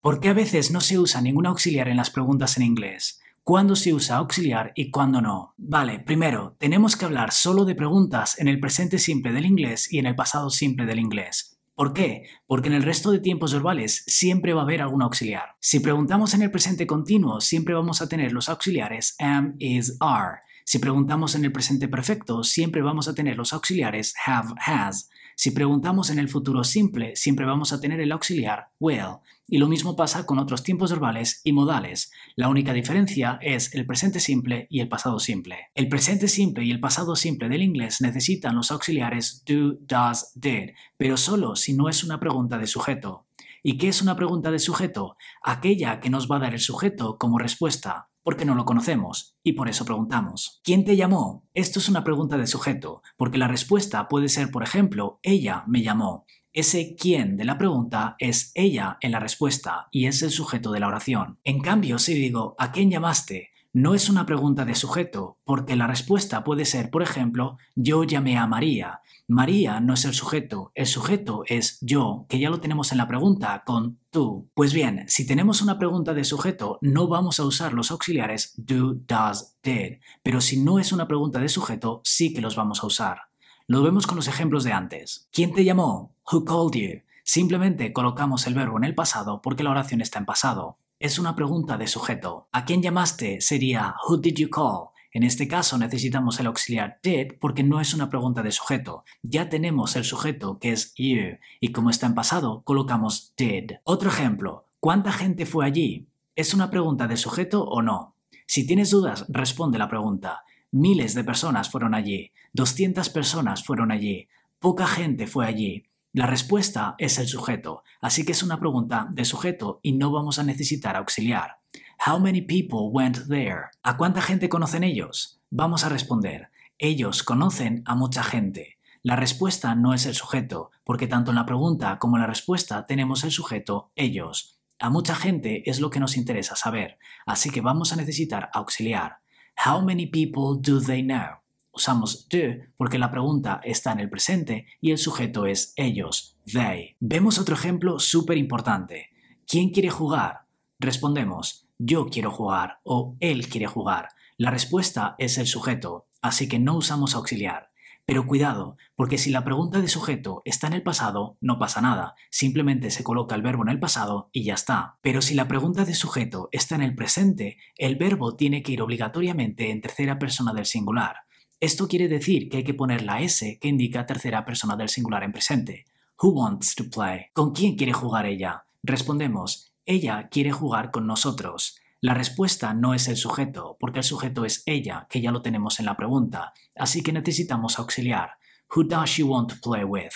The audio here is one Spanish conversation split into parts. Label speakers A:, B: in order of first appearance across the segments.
A: ¿Por qué a veces no se usa ningún auxiliar en las preguntas en inglés? ¿Cuándo se usa auxiliar y cuándo no? Vale, primero, tenemos que hablar solo de preguntas en el presente simple del inglés y en el pasado simple del inglés. ¿Por qué? Porque en el resto de tiempos verbales siempre va a haber algún auxiliar. Si preguntamos en el presente continuo, siempre vamos a tener los auxiliares am, is, are. Si preguntamos en el presente perfecto, siempre vamos a tener los auxiliares have, has. Si preguntamos en el futuro simple, siempre vamos a tener el auxiliar will. Y lo mismo pasa con otros tiempos verbales y modales. La única diferencia es el presente simple y el pasado simple. El presente simple y el pasado simple del inglés necesitan los auxiliares do, does, did, pero solo si no es una pregunta de sujeto. ¿Y qué es una pregunta de sujeto? Aquella que nos va a dar el sujeto como respuesta, porque no lo conocemos y por eso preguntamos. ¿Quién te llamó? Esto es una pregunta de sujeto, porque la respuesta puede ser, por ejemplo, ella me llamó. Ese quién de la pregunta es ella en la respuesta y es el sujeto de la oración. En cambio, si digo ¿a quién llamaste?, no es una pregunta de sujeto, porque la respuesta puede ser, por ejemplo, yo llamé a María. María no es el sujeto es yo, que ya lo tenemos en la pregunta con tú. Pues bien, si tenemos una pregunta de sujeto, no vamos a usar los auxiliares do, does, did, pero si no es una pregunta de sujeto, sí que los vamos a usar. Lo vemos con los ejemplos de antes. ¿Quién te llamó? Who called you? Simplemente colocamos el verbo en el pasado porque la oración está en pasado. Es una pregunta de sujeto. ¿A quién llamaste? Sería Who did you call? En este caso necesitamos el auxiliar did porque no es una pregunta de sujeto. Ya tenemos el sujeto que es you y como está en pasado colocamos did. Otro ejemplo. ¿Cuánta gente fue allí? ¿Es una pregunta de sujeto o no? Si tienes dudas, responde la pregunta. Miles de personas fueron allí. 200 personas fueron allí. Poca gente fue allí. La respuesta es el sujeto, así que es una pregunta de sujeto y no vamos a necesitar auxiliar. How many people went there? ¿A cuánta gente conocen ellos? Vamos a responder. Ellos conocen a mucha gente. La respuesta no es el sujeto, porque tanto en la pregunta como en la respuesta tenemos el sujeto ellos. A mucha gente es lo que nos interesa saber, así que vamos a necesitar auxiliar. How many people do they know? Usamos do porque la pregunta está en el presente y el sujeto es ellos, they. Vemos otro ejemplo súper importante. ¿Quién quiere jugar? Respondemos, yo quiero jugar o él quiere jugar. La respuesta es el sujeto, así que no usamos auxiliar. Pero cuidado, porque si la pregunta de sujeto está en el pasado, no pasa nada, simplemente se coloca el verbo en el pasado y ya está. Pero si la pregunta de sujeto está en el presente, el verbo tiene que ir obligatoriamente en tercera persona del singular. Esto quiere decir que hay que poner la S que indica tercera persona del singular en presente. Who wants to play? ¿Con quién quiere jugar ella? Respondemos, ella quiere jugar con nosotros. La respuesta no es el sujeto, porque el sujeto es ella, que ya lo tenemos en la pregunta, así que necesitamos auxiliar. Who does she want to play with?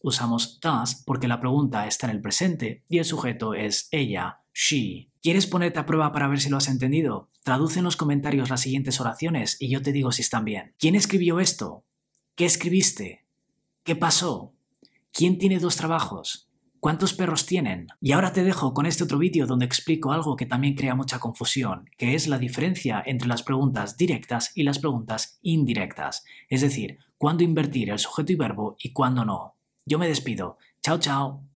A: Usamos does porque la pregunta está en el presente y el sujeto es ella, she. ¿Quieres ponerte a prueba para ver si lo has entendido? Traduce en los comentarios las siguientes oraciones y yo te digo si están bien. ¿Quién escribió esto? ¿Qué escribiste? ¿Qué pasó? ¿Quién tiene 2 trabajos? ¿Cuántos perros tienen? Y ahora te dejo con este otro vídeo donde explico algo que también crea mucha confusión, que es la diferencia entre las preguntas directas y las preguntas indirectas. Es decir, cuándo invertir el sujeto y verbo y cuándo no. Yo me despido. Chao, chao.